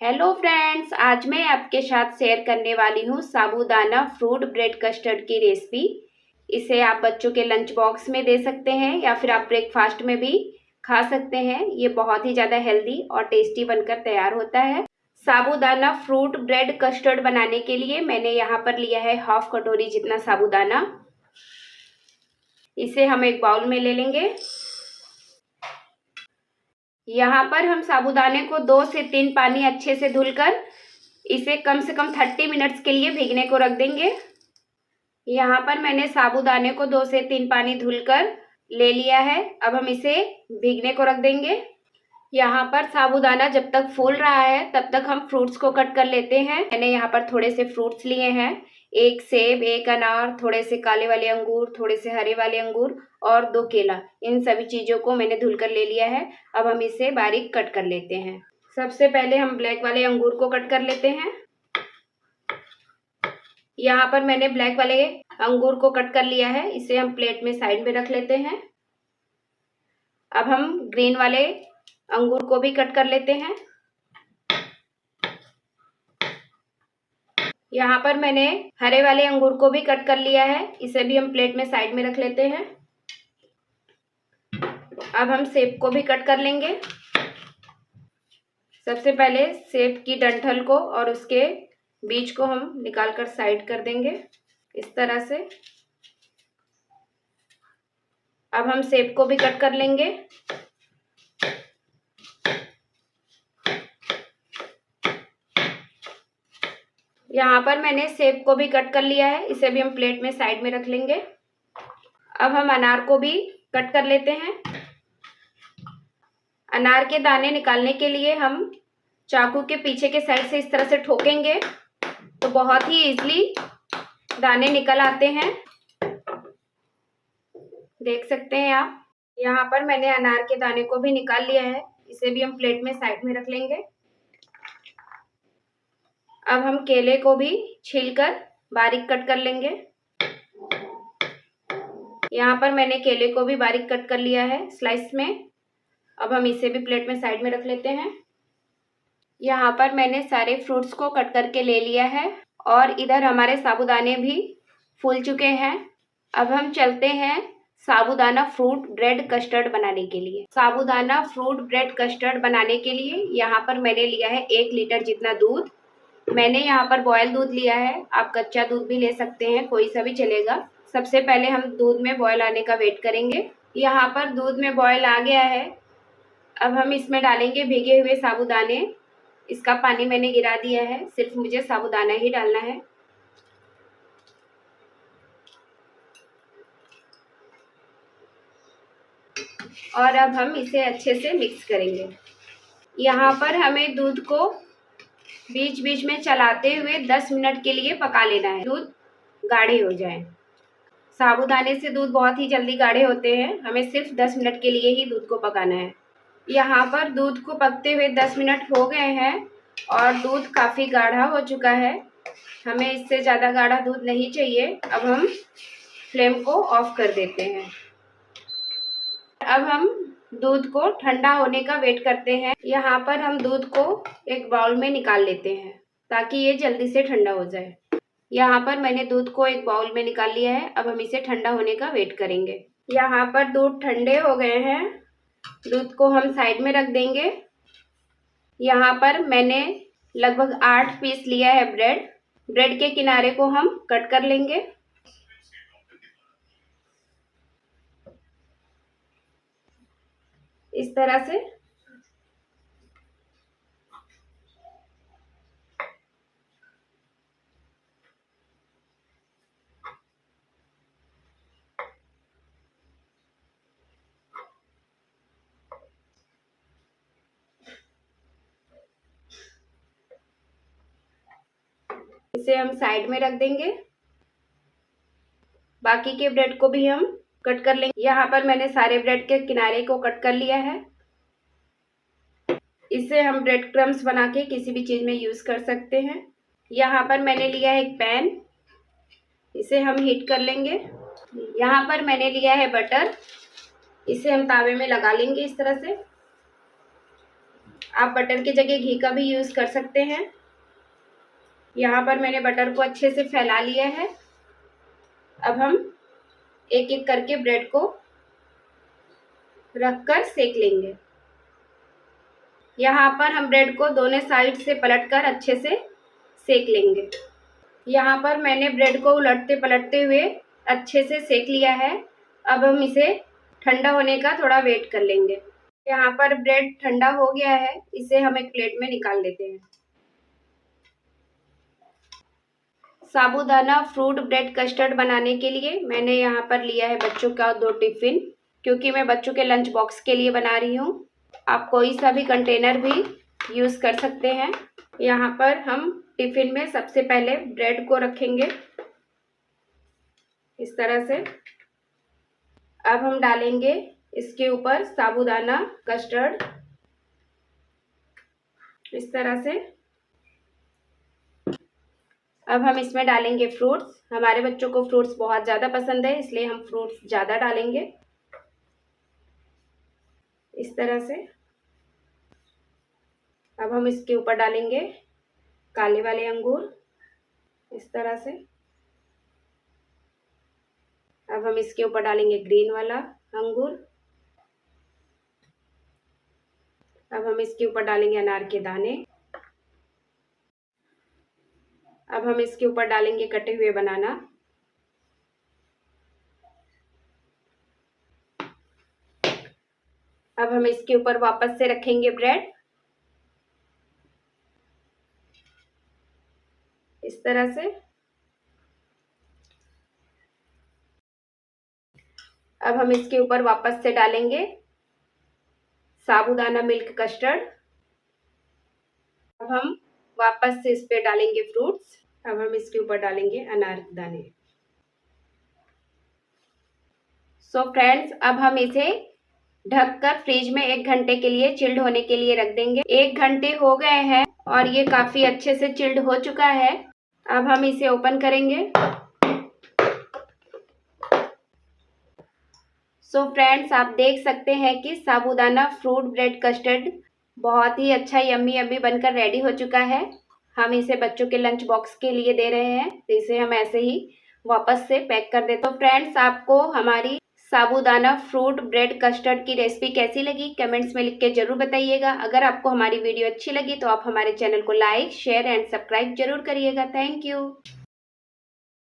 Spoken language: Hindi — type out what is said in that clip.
हेलो फ्रेंड्स, आज मैं आपके साथ शेयर करने वाली हूँ साबूदाना फ्रूट ब्रेड कस्टर्ड की रेसिपी। इसे आप बच्चों के लंच बॉक्स में दे सकते हैं या फिर आप ब्रेकफास्ट में भी खा सकते हैं। ये बहुत ही ज़्यादा हेल्दी और टेस्टी बनकर तैयार होता है। साबूदाना फ्रूट ब्रेड कस्टर्ड बनाने के लिए मैंने यहाँ पर लिया है हाफ कटोरी जितना साबूदाना। इसे हम एक बाउल में ले लेंगे। यहाँ पर हम साबूदाने को 2 से 3 पानी अच्छे से धुलकर इसे कम से कम 30 मिनट्स के लिए भीगने को रख देंगे। यहाँ पर मैंने साबूदाने को 2 से 3 पानी धुलकर ले लिया है। अब हम इसे भीगने को रख देंगे। यहाँ पर साबूदाना जब तक फूल रहा है तब तक हम फ्रूट्स को कट कर लेते हैं। मैंने यहाँ पर थोड़े से फ्रूट्स लिए हैं, एक सेब, एक अनार, थोड़े से काले वाले अंगूर, थोड़े से हरे वाले अंगूर और 2 केला। इन सभी चीज़ों को मैंने धुलकर ले लिया है। अब हम इसे बारीक कट कर लेते हैं। सबसे पहले हम ब्लैक वाले अंगूर को कट कर लेते हैं। यहाँ पर मैंने ब्लैक वाले अंगूर को कट कर लिया है। इसे हम प्लेट में साइड में रख लेते हैं। अब हम ग्रीन वाले अंगूर को भी कट कर लेते हैं। यहाँ पर मैंने हरे वाले अंगूर को भी कट कर लिया है। इसे भी हम प्लेट में साइड में रख लेते हैं। अब हम सेब को भी कट कर लेंगे। सबसे पहले सेब की डंठल को और उसके बीज को हम निकाल कर साइड कर देंगे इस तरह से। अब हम सेब को भी कट कर लेंगे। यहाँ पर मैंने सेब को भी कट कर लिया है। इसे भी हम प्लेट में साइड में रख लेंगे। अब हम अनार को भी कट कर लेते हैं। अनार के दाने निकालने के लिए हम चाकू के पीछे के साइड से इस तरह से ठोकेंगे तो बहुत ही इजीली दाने निकल आते हैं। देख सकते हैं आप। यहाँ पर मैंने अनार के दाने को भी निकाल लिया है। इसे भी हम प्लेट में साइड में रख लेंगे। अब हम केले को भी छीलकर बारीक कट कर लेंगे। यहाँ पर मैंने केले को भी बारीक कट कर लिया है स्लाइस में। अब हम इसे भी प्लेट में साइड में रख लेते हैं। यहाँ पर मैंने सारे फ्रूट्स को कट करके ले लिया है और इधर हमारे साबूदाने भी फूल चुके हैं। अब हम चलते हैं साबूदाना फ्रूट ब्रेड कस्टर्ड बनाने के लिए। साबूदाना फ्रूट ब्रेड कस्टर्ड बनाने के लिए यहाँ पर मैंने लिया है 1 लीटर जितना दूध। मैंने यहाँ पर बॉयल दूध लिया है। आप कच्चा दूध भी ले सकते हैं, कोई सा भी चलेगा। सबसे पहले हम दूध में बॉयल आने का वेट करेंगे। यहाँ पर दूध में बॉयल आ गया है। अब हम इसमें डालेंगे भीगे हुए साबूदाने। इसका पानी मैंने गिरा दिया है, सिर्फ मुझे साबूदाना ही डालना है। और अब हम इसे अच्छे से मिक्स करेंगे। यहाँ पर हमें दूध को बीच बीच में चलाते हुए 10 मिनट के लिए पका लेना है, दूध गाढ़े हो जाए। साबूदाने से दूध बहुत ही जल्दी गाढ़े होते हैं। हमें सिर्फ 10 मिनट के लिए ही दूध को पकाना है। यहाँ पर दूध को पकते हुए 10 मिनट हो गए हैं और दूध काफ़ी गाढ़ा हो चुका है। हमें इससे ज़्यादा गाढ़ा दूध नहीं चाहिए। अब हम फ्लेम को ऑफ कर देते हैं। अब हम दूध को ठंडा होने का वेट करते हैं। यहाँ पर हम दूध को एक बाउल में निकाल लेते हैं ताकि ये जल्दी से ठंडा हो जाए। यहाँ पर मैंने दूध को एक बाउल में निकाल लिया है। अब हम इसे ठंडा होने का वेट करेंगे। यहाँ पर दूध ठंडे हो गए हैं। दूध को हम साइड में रख देंगे। यहाँ पर मैंने लगभग 8 पीस लिया है ब्रेड। ब्रेड के किनारे को हम कट कर लेंगे। इस तरह से। इसे हम साइड में रख देंगे। बाकी के ब्रेड को भी हम कट कर लेंगे। यहाँ पर मैंने सारे ब्रेड के किनारे को कट कर लिया है। इसे हम ब्रेड क्रम्स बना के किसी भी चीज़ में यूज़ कर सकते हैं। यहाँ पर मैंने लिया है एक पैन। इसे हम हीट कर लेंगे। यहाँ पर मैंने लिया है बटर। इसे हम तावे में लगा लेंगे इस तरह से। आप बटर की जगह घी का भी यूज़ कर सकते हैं। यहाँ पर मैंने बटर को अच्छे से फैला लिया है। अब हम एक एक करके ब्रेड को रखकर सेक लेंगे। यहाँ पर हम ब्रेड को दोनों साइड से पलटकर अच्छे से सेक लेंगे। यहाँ पर मैंने ब्रेड को उलटते पलटते हुए अच्छे से सेक लिया है। अब हम इसे ठंडा होने का थोड़ा वेट कर लेंगे। यहाँ पर ब्रेड ठंडा हो गया है, इसे हम एक प्लेट में निकाल लेते हैं। साबूदाना फ्रूट ब्रेड कस्टर्ड बनाने के लिए मैंने यहाँ पर लिया है बच्चों का 2 टिफ़िन, क्योंकि मैं बच्चों के लंच बॉक्स के लिए बना रही हूँ। आप कोई सा भी कंटेनर भी यूज़ कर सकते हैं। यहाँ पर हम टिफ़िन में सबसे पहले ब्रेड को रखेंगे इस तरह से। अब हम डालेंगे इसके ऊपर साबूदाना कस्टर्ड इस तरह से। अब हम इसमें डालेंगे फ्रूट्स। हमारे बच्चों को फ्रूट्स बहुत ज़्यादा पसंद है, इसलिए हम फ्रूट्स ज़्यादा डालेंगे इस तरह से। अब हम इसके ऊपर डालेंगे काले वाले अंगूर इस तरह से। अब हम इसके ऊपर डालेंगे ग्रीन वाला अंगूर। अब हम इसके ऊपर डालेंगे अनार के दाने। अब हम इसके ऊपर डालेंगे कटे हुए बनाना। अब हम इसके ऊपर वापस से रखेंगे ब्रेड इस तरह से। अब हम इसके ऊपर वापस से डालेंगे साबूदाना मिल्क कस्टर्ड। अब हम वापस से इस पे डालेंगे फ्रूट्स। अब हम इसके ऊपर डालेंगे अनार के दाने। सो फ्रेंड्स, अब हम इसे ढककर फ्रिज में 1 घंटे के लिए चिल्ड होने के लिए रख देंगे। 1 घंटे हो गए हैं और ये काफ़ी अच्छे से चिल्ड हो चुका है। अब हम इसे ओपन करेंगे। सो फ्रेंड्स, आप देख सकते हैं कि साबूदाना फ्रूट ब्रेड कस्टर्ड बहुत ही अच्छा यम्मी यम्मी बनकर रेडी हो चुका है। हम इसे बच्चों के लंच बॉक्स के लिए दे रहे हैं, तो इसे हम ऐसे ही वापस से पैक कर देते हैं। तो फ्रेंड्स, आपको हमारी साबूदाना फ्रूट ब्रेड कस्टर्ड की रेसिपी कैसी लगी कमेंट्स में लिख के ज़रूर बताइएगा। अगर आपको हमारी वीडियो अच्छी लगी तो आप हमारे चैनल को लाइक शेयर एंड सब्सक्राइब जरूर करिएगा। Thank you.